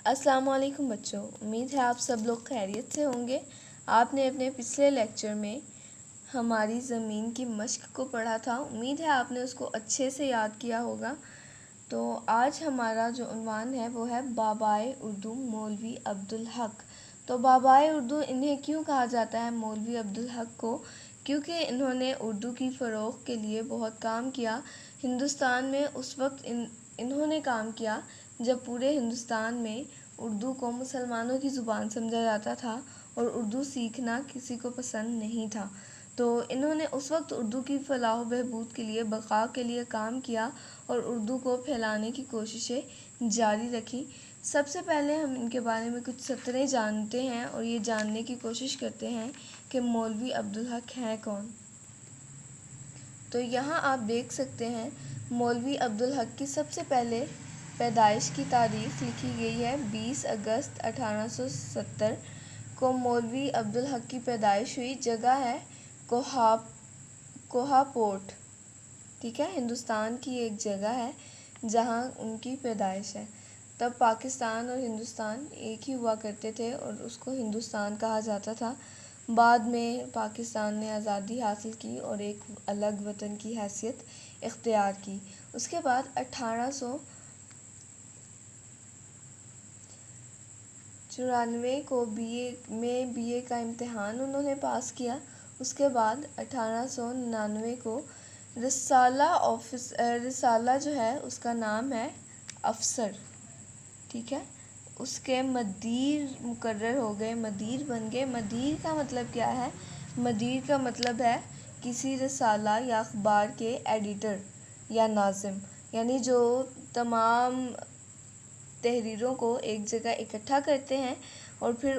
अस्सलाम वालेकुम बच्चों, उम्मीद है आप सब लोग खैरियत से होंगे। आपने अपने पिछले लेक्चर में हमारी ज़मीन की मश्क को पढ़ा था। उम्मीद है आपने उसको अच्छे से याद किया होगा। तो आज हमारा जो उन्वान है वो है बाबाए उर्दू मौलवी अब्दुल हक। तो बाबाए उर्दू इन्हें क्यों कहा जाता है मौलवी अब्दुल हक को? क्योंकि इन्होंने उर्दू की फ़रोग़ के लिए बहुत काम किया। हिंदुस्तान में उस वक्त इन्होंने काम किया जब पूरे हिंदुस्तान में उर्दू को मुसलमानों की ज़ुबान समझा जाता था और उर्दू सीखना किसी को पसंद नहीं था। तो इन्होंने उस वक्त उर्दू की फ़लाह बहबूद के लिए, बक़ा के लिए काम किया और उर्दू को फैलाने की कोशिशें जारी रखी। सबसे पहले हम इनके बारे में कुछ सतरें जानते हैं और ये जानने की कोशिश करते हैं कि मौलवी अब्दुल हक हैं कौन। तो यहाँ आप देख सकते हैं मौलवी अब्दुल हक की सबसे पहले पैदाइश की तारीख़ लिखी गई है 20 अगस्त 1870 को मौलवी अब्दुल हक की पैदाइश हुई। जगह है कोहापोर्ट, ठीक है, हिंदुस्तान की एक जगह है जहाँ उनकी पैदाइश है। तब पाकिस्तान और हिंदुस्तान एक ही हुआ करते थे और उसको हिंदुस्तान कहा जाता था। बाद में पाकिस्तान ने आज़ादी हासिल की और एक अलग वतन की हैसियत इख्तियार की। उसके बाद 1894 को बीए का इम्तिहान उन्होंने पास किया। उसके बाद 1899 को रिसाला जो है उसका नाम है अफसर, ठीक है, उसके मदीर मुकर्रर हो गए, मदीर बन गए। मदीर का मतलब क्या है? मदीर का मतलब है किसी रिसाला या अखबार के एडिटर या नाज़िम, यानी जो तमाम तहरीरों को एक जगह इकट्ठा करते हैं और फिर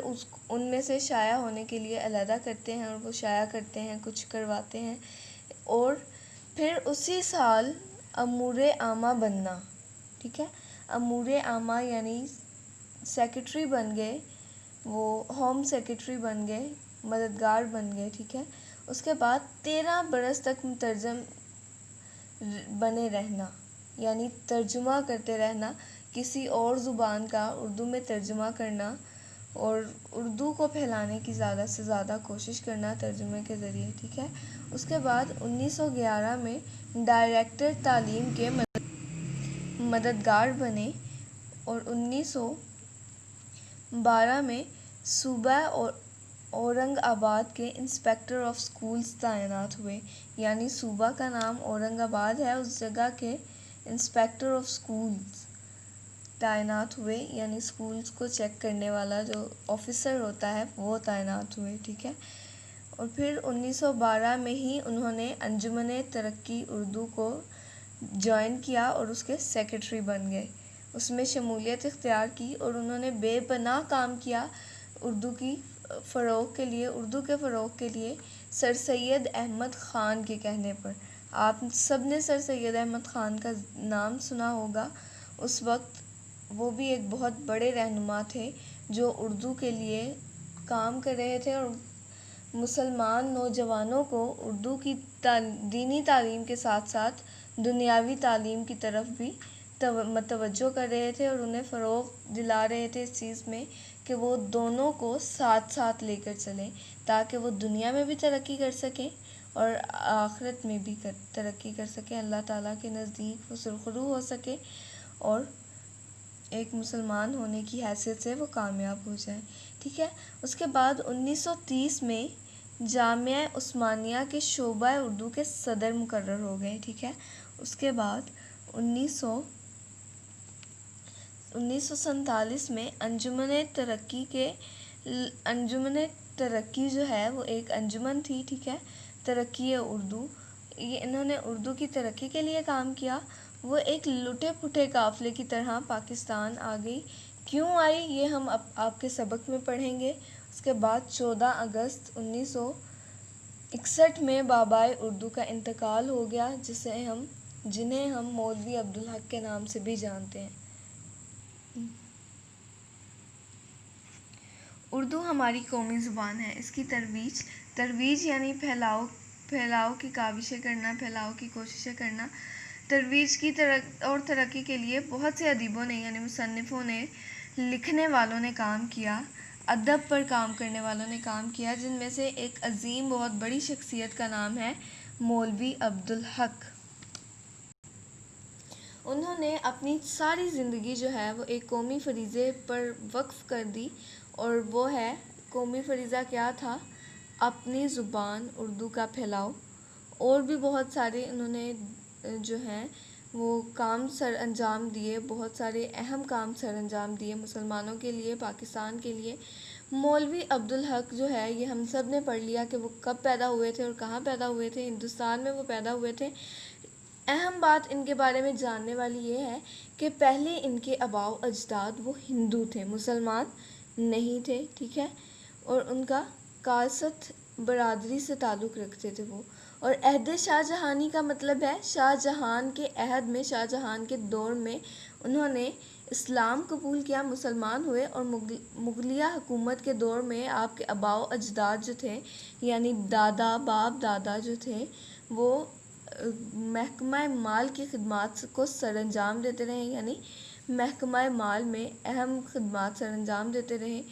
उनमें से शाया होने के लिए अलहदा करते हैं और वो शाया करते हैं, कुछ करवाते हैं और फिर उसी साल अमूरे आमा बनना, ठीक है। अमूरे आमा यानी सेक्रेटरी बन गए, वो होम सेक्रेटरी बन गए, मददगार बन गए, ठीक है। उसके बाद 13 बरस तक मुतरजम बने रहना, यानी तर्जुमा करते रहना, किसी और ज़ुबान का उर्दू में तर्जुमा करना और उर्दू को फैलाने की ज़्यादा से ज़्यादा कोशिश करना तर्जुमे के ज़रिए, ठीक है। उसके बाद 1911 में डायरेक्टर तालीम के मददगार बने और 1912 में सूबा और औरंगाबाद के इंस्पेक्टर ऑफ स्कूल्स तैनात हुए, यानी सूबा का नाम औरंगाबाद है, उस जगह के इंस्पेक्टर ऑफ स्कूल्स तैनात हुए, यानी स्कूल्स को चेक करने वाला जो ऑफिसर होता है वो तैनात हुए, ठीक है। और फिर 1912 में ही उन्होंने अंजुमन तरक्की उर्दू को ज्वाइन किया और उसके सेक्रेटरी बन गए, उसमें शमूलियत इख्तियार की और उन्होंने बेपनाह काम किया उर्दू की फ़रोग़ के लिए, उर्दू के फ़रोग़ के लिए। सर सैयद अहमद ख़ान के कहने पर, आप सब ने सर सैयद अहमद ख़ान का नाम सुना होगा। उस वक्त वो भी एक बहुत बड़े रहनुमा थे जो उर्दू के लिए काम कर रहे थे और मुसलमान नौजवानों को उर्दू की दीनी तालीम के साथ साथ दुनियावी तालीम की तरफ भी तवज्जो कर रहे थे और उन्हें फ़रोग़ दिला रहे थे इस चीज़ में कि वो दोनों को साथ साथ लेकर चलें ताकि वो दुनिया में भी तरक्की कर सकें और आखिरत में भी तरक्की कर सकें, अल्लाह ताला के नज़दीक वो सुरखरू हो सके और एक मुसलमान होने की हैसियत से वो कामयाब हो जाए, ठीक है। उसके बाद 1930 में जामिया उस्मानिया के शोबा उर्दू के सदर मुकर्रर हो गए, ठीक है। उसके बाद 1947 में अंजुमन तरक्की जो है वो एक अंजुमन थी, ठीक है, तरक्की उर्दू, ये इन्होंने उर्दू की तरक्की के लिए काम किया। वो एक लुटे पुटे काफ़िले की तरह पाकिस्तान आ गई। क्यों आई ये हम आपके सबक में पढ़ेंगे। उसके बाद 14 अगस्त 1961 में बाबाए उर्दू का इंतकाल हो गया, जिन्हें हम मौलवी अब्दुल हक के नाम से भी जानते हैं। उर्दू हमारी कौमी ज़ुबान है। इसकी तरवीज यानी फैलाव की काविशें करना, फैलाव की कोशिशें करना। तरवीज की तरक्की के लिए बहुत से अदीबों ने यानी मुसन्निफ़ों ने लिखने वालों ने काम किया, अदब पर काम करने वालों ने काम किया, जिनमें से एक अजीम बहुत बड़ी शख्सियत का नाम है मौलवी अब्दुल हक। उन्होंने अपनी सारी ज़िंदगी जो है वो एक कौमी फरीज़े पर वक्फ़ कर दी, और वो है, कौमी फरीज़ा क्या था? अपनी ज़ुबान उर्दू का फैलाओ। और भी बहुत सारे उन्होंने जो हैं वो काम सर अंजाम दिए, बहुत सारे अहम काम सर अंजाम दिए मुसलमानों के लिए, पाकिस्तान के लिए। मौलवी अब्दुल हक जो है, ये हम सब ने पढ़ लिया कि वो कब पैदा हुए थे और कहाँ पैदा हुए थे। हिंदुस्तान में वो पैदा हुए थे। अहम बात इनके बारे में जानने वाली ये है कि पहले इनके आबाओ अजदाद वो हिंदू थे, मुसलमान नहीं थे, ठीक है। और उनका कासत बरादरी से ताल्लुक़ रखते थे वो। और अहद शाहजहानी का मतलब है शाहजहान के अहद में, शाहजहान के दौर में उन्होंने इस्लाम कबूल किया, मुसलमान हुए। और मुगलिया हुकूमत के दौर में आपके आबाओ अजदाद जो थे, यानी दादा बाप दादा जो थे, वो महकमा माल की खिदमत को सरअंजाम देते रहे, यानी महकमा माल में अहम खिदमत सरअंजाम देते रहे।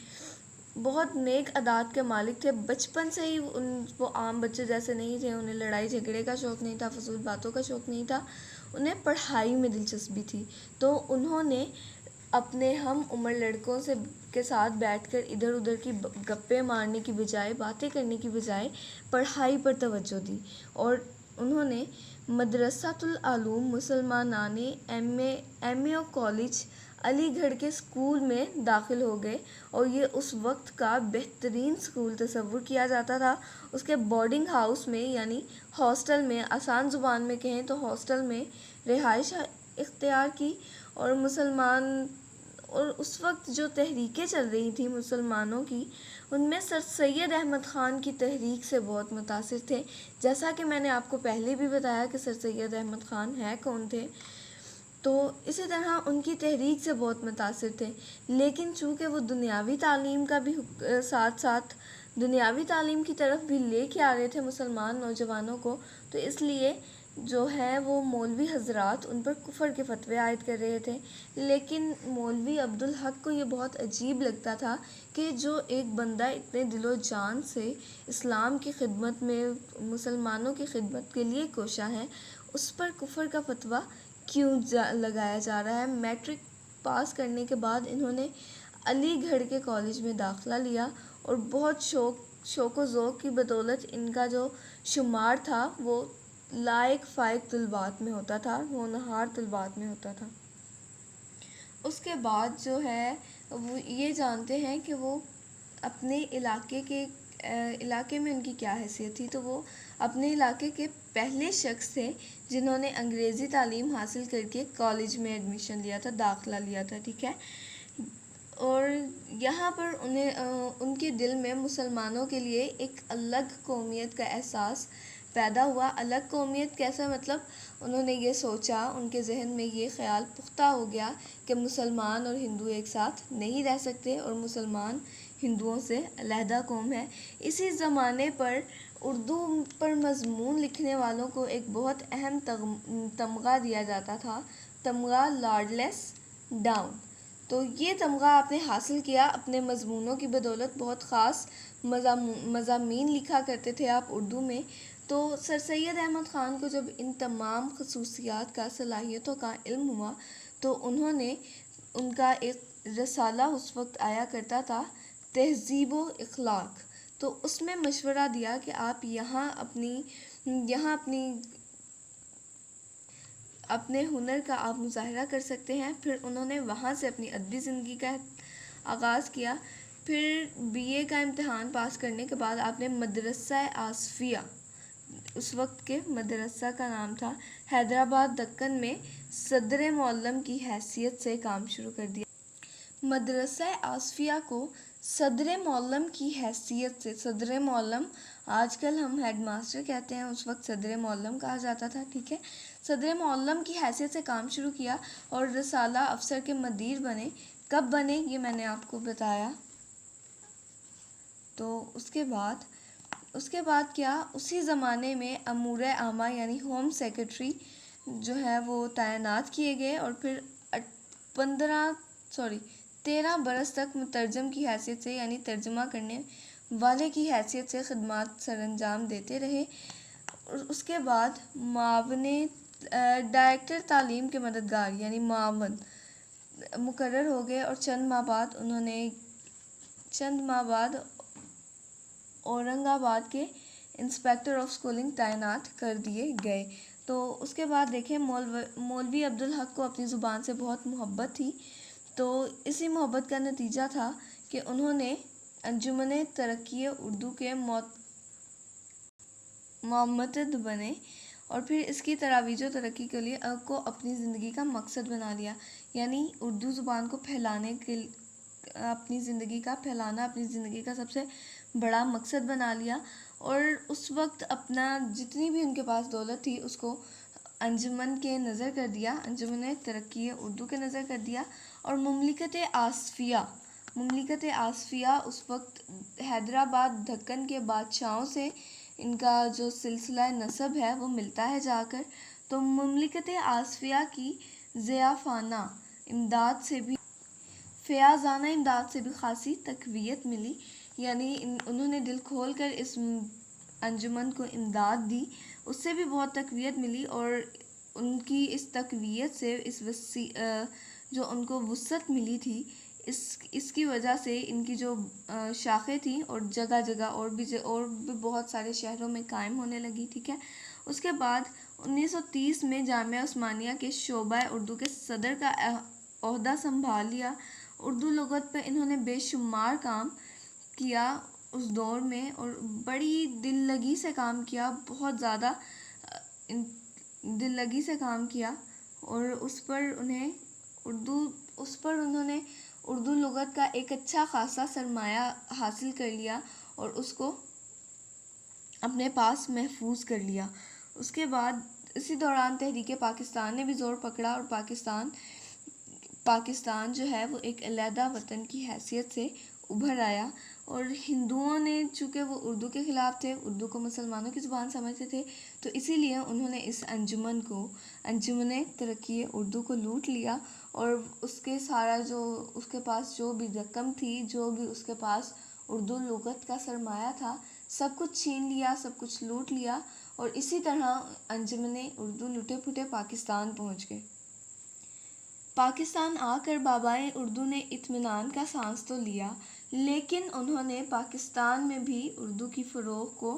बहुत नेक अदात के मालिक थे। बचपन से ही वो आम बच्चे जैसे नहीं थे, उन्हें लड़ाई झगड़े का शौक़ नहीं था, फजूल बातों का शौक़ नहीं था, उन्हें पढ़ाई में दिलचस्पी थी। तो उन्होंने अपने हम उम्र लड़कों से के साथ बैठकर इधर उधर की गप्पे मारने की बजाय, बातें करने की बजाय पढ़ाई पर तवज्जो दी। और उन्होंने मदरसातुल आलूम मुसलमानाने एम ए कॉलेज अलीगढ़ के स्कूल में दाखिल हो गए, और ये उस वक्त का बेहतरीन स्कूल तस्वुर किया जाता था। उसके बोर्डिंग हाउस में, यानी हॉस्टल में, आसान ज़ुबान में कहें तो हॉस्टल में रिहाइश इख्तियार की। और मुसलमान, और उस वक्त जो तहरीकें चल रही थी मुसलमानों की, उनमें सर सैयद अहमद ख़ान की तहरीक से बहुत मुतासिर थे। जैसा कि मैंने आपको पहले भी बताया कि सर सैयद अहमद ख़ान है कौन थे, तो इसी तरह उनकी तहरीक से बहुत मुतासिर थे। लेकिन चूँकि वो दुनियावी तालीम का भी साथ साथ दुनियावी तालीम की तरफ भी लेके आ रहे थे मुसलमान नौजवानों को, तो इसलिए जो है वो मौलवी हजरात उन पर कुफर के फतवे आयद कर रहे थे। लेकिन मौलवी अब्दुल हक को ये बहुत अजीब लगता था कि जो एक बंदा इतने दिलो जान से इस्लाम की खिदमत में, मुसलमानों की खिदमत के लिए कोशा है, उस पर कुफर का फतवा क्यों लगाया जा रहा है। मैट्रिक पास करने के बाद इन्होंने अलीगढ़ के कॉलेज में दाखिला लिया, और बहुत शौक़ व ज़ौक़ की बदौलत इनका जो शुमार था वो लायक फ़ायक तलबात में होता था, होनहार तलबात में होता था। उसके बाद जो है वो ये जानते हैं कि वो अपने इलाके में उनकी क्या हैसियत थी। तो वो अपने इलाके के पहले शख्स थे जिन्होंने अंग्रेज़ी तालीम हासिल करके कॉलेज में एडमिशन लिया था, दाखिला लिया था, ठीक है। और यहाँ पर उनके दिल में मुसलमानों के लिए एक अलग कौमियत का एहसास पैदा हुआ। अलग कौमियत कैसा, मतलब उन्होंने ये सोचा, उनके जहन में ये ख़्याल पुख्ता हो गया कि मुसलमान और हिंदू एक साथ नहीं रह सकते, और मुसलमान हिंदुओं से अलहदा कौम है। इसी ज़माने पर उर्दू पर मज़मून लिखने वालों को एक बहुत अहम तमगा दिया जाता था, तमगा लॉर्डलेस डाउन। तो ये तमगा आपने हासिल किया अपने मज़मूनों की बदौलत। बहुत ख़ास मज़ामीन लिखा करते थे आप उर्दू में। तो सर सैयद अहमद ख़ान को जब इन तमाम ख़ुसूसियात का, सलाहियतों का इल्म हुआ, तो उन्होंने, उनका एक रसाला उस वक्त आया करता था, तहज़ीब व इख़लाक़, तो उसमें मशवरा दिया कि आप यहाँ अपने हुनर का आप मुज़ाहरा कर सकते हैं। फिर उन्होंने वहाँ से अपनी अदबी ज़िंदगी का आगाज़ किया। फिर बीए का इम्तिहान पास करने के बाद आपने मदरसा आसफ़िया, उस वक्त के मदरसा का नाम था, हैदराबाद दक्कन में सदर मौल्लम की हैसियत से काम शुरू कर दिया। मदरसा आसफ़िया को सदर मौल्लम की हैसियत से, सदर मौल्लम आजकल हम हेड मास्टर कहते हैं, उस वक्त सदर मौल्लम कहा जाता था, ठीक है। सदर मौल्लम की हैसियत से काम शुरू किया और रसाला अफसर के मदीर बने। कब बने ये मैंने आपको बताया। तो उसके बाद क्या, उसी ज़माने में अमूर आमा यानी होम सेक्रेटरी जो है वो तैनात किए गए, और फिर 13 बरस तक मुतरजम की हैसियत से यानी तर्जमा करने वाले की हैसियत से खिदमत सरअंजाम देते रहे। उसके बाद मावने डायरेक्टर तालीम के मददगार यानी मावन मुकर्रर हो गए और चंद माह बाद औरंगाबाद के इंस्पेक्टर ऑफ स्कूलिंग तैनात कर दिए गए। तो उसके बाद देखें मौलवी अब्दुल हक को अपनी ज़ुबान से बहुत मोहब्बत थी, तो इसी मोहब्बत का नतीजा था कि उन्होंने अंजुमन तरक्की उर्दू के मोहम्मद बने और फिर इसकी तरावीज व तरक्की के लिए को अपनी ज़िंदगी का मकसद बना लिया। यानी उर्दू ज़ुबान को फैलाने के अपनी ज़िंदगी का सबसे बड़ा मकसद बना लिया। और उस वक्त अपना जितनी भी उनके पास दौलत थी उसको अंजुमन के नज़र कर दिया, अंजुमन तरक्की उर्दू के नज़र कर दिया। और मुमलिकत आसफिया उस वक्त हैदराबाद दक्कन के बादशाहों से इनका जो सिलसिला नसब है वो मिलता है जाकर। तो मुमलिकत आसफिया की ज़ियाफ़ाना इमदाद से भी खासी तक़वियत मिली। यानी उन्होंने दिल खोल कर इस अंजुमन को इमदाद दी, उससे भी बहुत तक़वियत मिली। और उनकी इस तक़वियत से जो उनको वुसअत मिली थी, इसकी वजह से इनकी जो शाखें थी और जगह जगह और भी बहुत सारे शहरों में कायम होने लगी। ठीक है। उसके बाद 1930 में जामिया उस्मानिया के शोबा उर्दू के सदर का ओहदा संभाल लिया। उर्दू लुगत पर इन्होंने बेशुमार काम किया उस दौर में और बड़ी दिल्लगी से काम किया, बहुत ज़्यादा दिल्लगी से काम किया। और उस पर उन्होंने उर्दू लुगत का एक अच्छा खासा सरमाया हासिल कर लिया और उसको अपने पास महफूज कर लिया। उसके बाद इसी दौरान तहरीक पाकिस्तान ने भी ज़ोर पकड़ा और पाकिस्तान जो है वो एक अलहदा वतन की हैसियत से उभर आया। और हिंदुओं ने चूँकि वो उर्दू के ख़िलाफ़ थे, उर्दू को मुसलमानों की ज़ुबान समझते थे, तो इसीलिए उन्होंने इस अंजुमन तरक्की उर्दू को लूट लिया और उसके पास जो भी रकम थी, जो भी उसके पास उर्दू लुगत का सरमाया था, सब कुछ छीन लिया, सब कुछ लूट लिया। और इसी तरह अंजुमन उर्दू लुटे पुटे पाकिस्तान पहुँच गए। पाकिस्तान आकर बाबाए उर्दू ने इत्मीनान का सांस तो लिया, लेकिन उन्होंने पाकिस्तान में भी उर्दू की फ़रोग़ को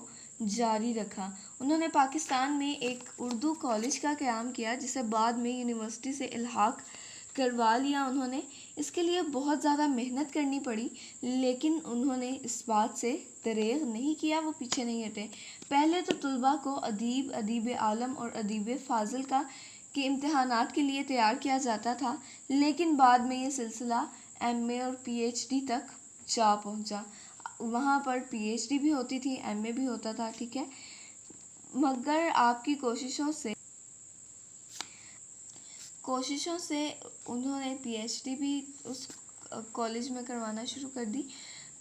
जारी रखा। उन्होंने पाकिस्तान में एक उर्दू कॉलेज का क़याम किया, जिसे बाद में यूनिवर्सिटी से इल्हाक़ करवा लिया उन्होंने। इसके लिए बहुत ज़्यादा मेहनत करनी पड़ी, लेकिन उन्होंने इस बात से दरेग नहीं किया, वो पीछे नहीं हटे। पहले तो तुलबा को अदीब आलम और अदीब फ़ाज़िल के इम्तिहानात के लिए तैयार किया जाता था, लेकिन बाद में ये सिलसिला MA और PhD तक जा पहुंचा। वहाँ पर PhD भी होती थी, MA भी होता था। ठीक है। मगर आपकी कोशिशों से उन्होंने PhD भी उस कॉलेज में करवाना शुरू कर दी।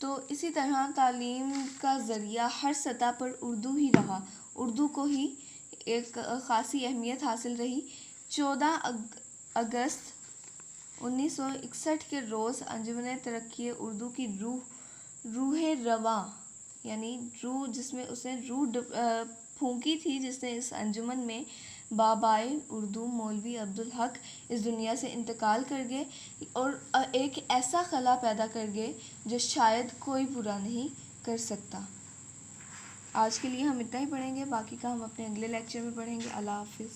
तो इसी तरह तालीम का ज़रिया हर सतह पर उर्दू ही रहा, उर्दू को ही एक ख़ासी अहमियत हासिल रही। 14 अगस्त 1961 के रोज़ अंजुमन तरक्की उर्दू की रूह रवा यानी रूह जिसमें उसने रूह फूंकी थी, जिसने इस अंजुमन में बाबाए उर्दू मौलवी अब्दुल हक इस दुनिया से इंतकाल कर गए और एक ऐसा खला पैदा कर गए जो शायद कोई पूरा नहीं कर सकता। आज के लिए हम इतना ही पढ़ेंगे, बाकी का हम अपने अगले लेक्चर में पढ़ेंगे। अल्लाह हाफ़िज़।